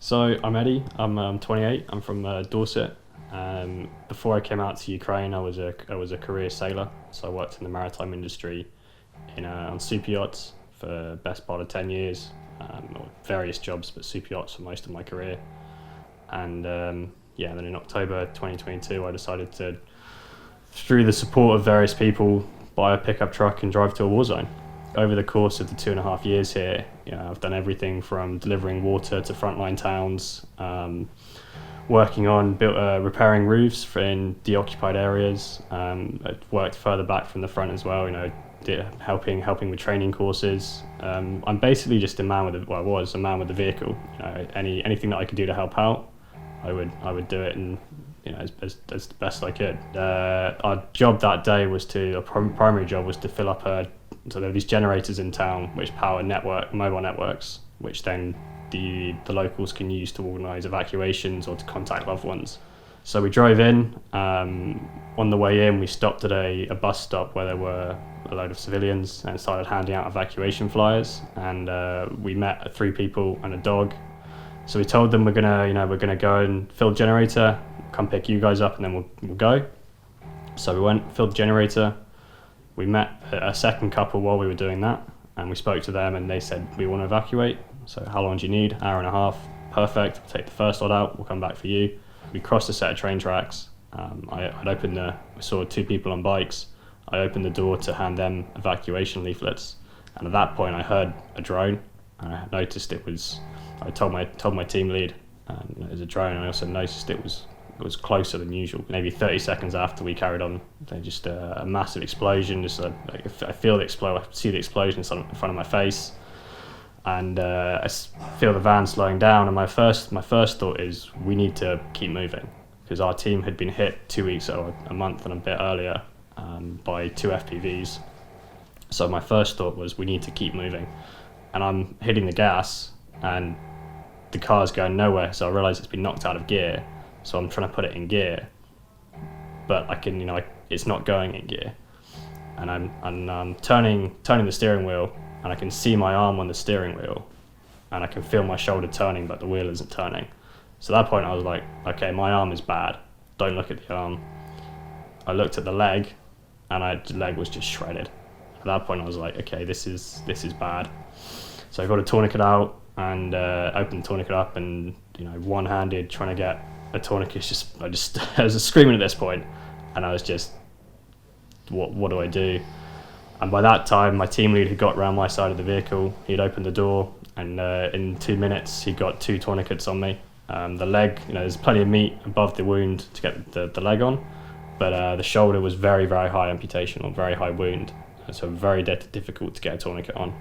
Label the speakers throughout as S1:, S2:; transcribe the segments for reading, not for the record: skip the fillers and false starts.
S1: So I'm Eddy. I'm 28. I'm from Dorset. Before I came out to Ukraine, I was a career sailor. So I worked in the maritime industry on super yachts for the best part of 10 years. Various jobs, but super yachts for most of my career. And then in October 2022, I decided to, through the support of various people, buy a pickup truck and drive to a war zone. Over the course of the 2.5 years here, I've done everything from delivering water to frontline towns, working on repairing roofs in deoccupied areas. I've worked further back from the front as well, helping with training courses. I'm basically just I was a man with a vehicle. Anything that I could do to help out, I would do it, and as the best I could. Our job that day was primary job was to fill up so there are these generators in town which power mobile networks, which then the locals can use to organise evacuations or to contact loved ones. So we drove in. On the way in, we stopped at a bus stop where there were a load of civilians and started handing out evacuation flyers. And we met 3 people and a dog. So we told them we're gonna go and fill the generator, come pick you guys up, and then we'll go. So we went, filled the generator. We met a second couple while we were doing that, and we spoke to them, and they said, we want to evacuate. So how long do you need? Hour and a half. Perfect. We'll take the first lot out. We'll come back for you. We crossed a set of train tracks. We saw 2 people on bikes. I opened the door to hand them evacuation leaflets, and at that point I heard a drone, and I noticed I told my team lead it was a drone. I also noticed it was closer than usual. Maybe 30 seconds after we carried on, just a massive explosion. I see the explosion in front of my face, and I feel the van slowing down. And my first thought is, we need to keep moving, because our team had been hit 2 weeks or a month and a bit earlier by 2 FPVs. So my first thought was, we need to keep moving. And I'm hitting the gas, and the car's going nowhere. So I realise it's been knocked out of gear. So I'm trying to put it in gear, but it's not going in gear. And I'm turning the steering wheel, and I can see my arm on the steering wheel, and I can feel my shoulder turning, but the wheel isn't turning. So at that point I was like, okay, my arm is bad. Don't look at the arm. I looked at the leg, and the leg was just shredded. At that point I was like, okay, this is bad. So I got a tourniquet out and opened the tourniquet up, and one-handed trying to get a tourniquet. I was screaming at this point, and I was just, what do I do? And by that time, my team lead had got around my side of the vehicle. He'd opened the door, and in 2 minutes, he got 2 tourniquets on me. The leg, there's plenty of meat above the wound to get the leg on, but the shoulder was very, very high amputation, or very high wound, so very difficult to get a tourniquet on.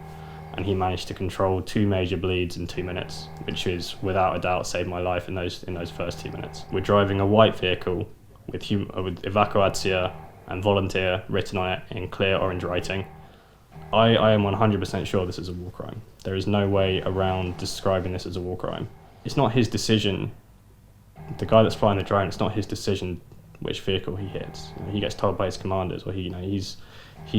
S1: And he managed to control 2 major bleeds in 2 minutes, which is without a doubt saved my life in those first 2 minutes. We're driving a white vehicle with evacuation and volunteer written on it in clear orange writing. I am 100% sure this is a war crime. There is no way around describing this as a war crime. It's not his decision. The guy that's flying the drone, it's not his decision which vehicle he hits. He gets told by his commanders, or he's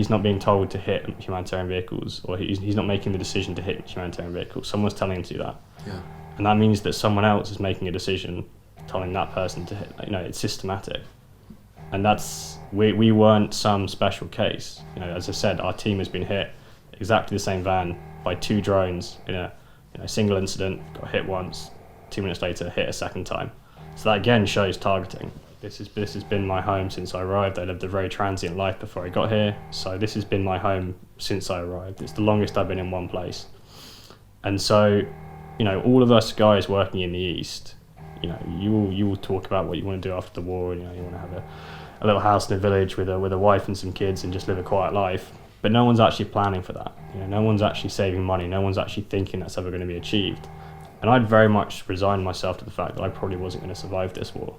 S1: not being told to hit humanitarian vehicles, or he's not making the decision to hit humanitarian vehicles. Someone's telling him to do that. Yeah. And that means that someone else is making a decision, telling that person to hit. It's systematic. And we weren't some special case. As I said, our team has been hit, exactly the same van, by 2 drones in a single incident. Got hit once, 2 minutes later hit a second time. So that again shows targeting. This has been my home since I arrived. I lived a very transient life before I got here, so this has been my home since I arrived. It's the longest I've been in one place. And so, all of us guys working in the East, you will talk about what you want to do after the war. You want to have a little house in a village with a wife and some kids and just live a quiet life. But no one's actually planning for that. No one's actually saving money. No one's actually thinking that's ever going to be achieved. And I'd very much resigned myself to the fact that I probably wasn't going to survive this war.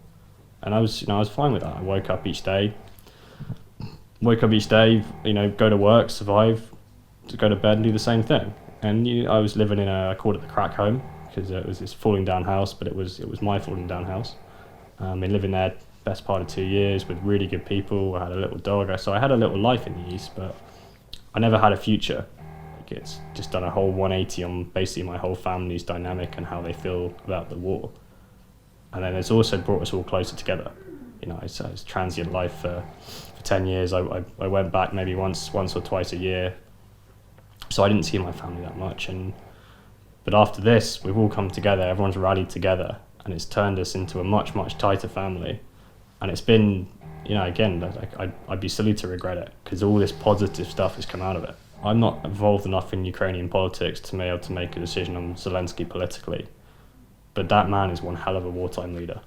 S1: And I was fine with that. I woke up each day, go to work, survive, to go to bed and do the same thing. And I was living I called it the crack home, because it was this falling down house, but it was my falling down house. Been living there best part of 2 years with really good people. I had a little dog, so I had a little life in the East, but I never had a future. Like, it's just done a whole 180 on basically my whole family's dynamic and how they feel about the war. And then it's also brought us all closer together. You know, I was transient life for 10 years. I went back maybe once or twice a year. So I didn't see my family that much. But after this, we've all come together, everyone's rallied together, and it's turned us into a much, much tighter family. And it's been, you know, again, I'd be silly to regret it, because all this positive stuff has come out of it. I'm not involved enough in Ukrainian politics to be able to make a decision on Zelensky politically, but that man is one hell of a wartime leader.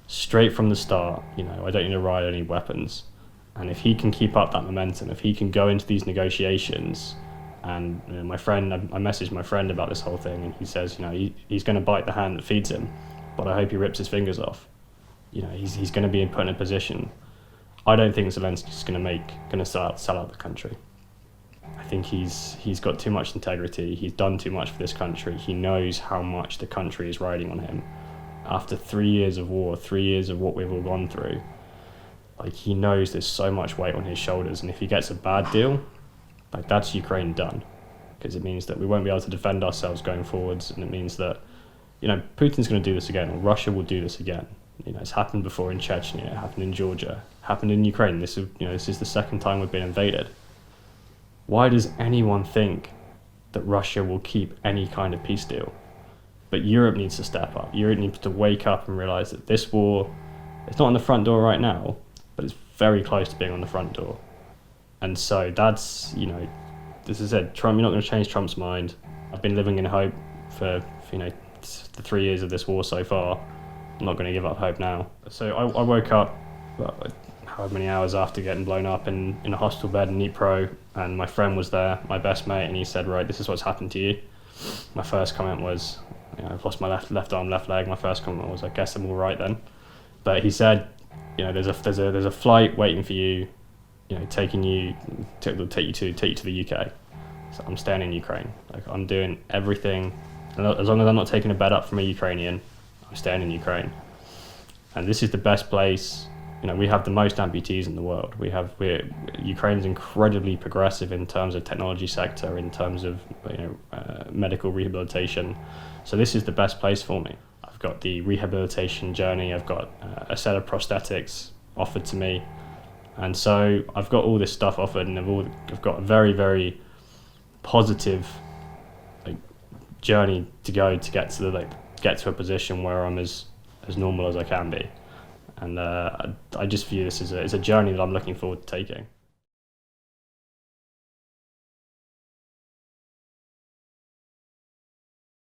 S1: Straight from the start, you know, I don't need to ride any weapons. And if he can keep up that momentum, if he can go into these negotiations, and you know, I messaged my friend about this whole thing, and he says, you know, he's going to bite the hand that feeds him, but I hope he rips his fingers off. You know, he's going to be put in a position. I don't think Zelensky's going to sell out the country. I think he's got too much integrity. He's done too much for this country. He knows how much the country is riding on him. After 3 years of war, 3 years of what we've all gone through, like, he knows there's so much weight on his shoulders, and if he gets a bad deal, like, that's Ukraine done, because it means that we won't be able to defend ourselves going forwards, and it means that, you know, Putin's going to do this again, or Russia will do this again. You know, it's happened before in Chechnya, it happened in Georgia, it happened in Ukraine. This is the second time we've been invaded. Why does anyone think that Russia will keep any kind of peace deal? But Europe needs to step up. Europe needs to wake up and realise that this war, it's not on the front door right now, but it's very close to being on the front door. And so that's, you know, as I said, Trump, you're not going to change Trump's mind. I've been living in hope for, you know, the 3 years of this war so far. I'm not going to give up hope now. So I woke up however many hours after getting blown up in a hospital bed in Dnipro, and my friend was there, my best mate, and he said, right, this is what's happened to you. My first comment was, you know, I've lost my left arm, left leg. My first comment was, I guess I'm all right then. But he said, you know, there's a flight waiting for you, you know, take you to the UK. So I'm staying in Ukraine. Like, I'm doing everything, and as long as I'm not taking a bed up from a Ukrainian, I'm staying in Ukraine. And this is the best place. You know, we have the most amputees in the world. Ukraine's incredibly progressive in terms of technology sector, in terms of, you know, medical rehabilitation. So this is the best place for me. I've got the rehabilitation journey. I've got a set of prosthetics offered to me, and so I've got all this stuff offered, and I've got a very, very positive, like, journey to go to get to a position where I'm as normal as I can be. And I just view this as a journey that I'm looking forward to taking.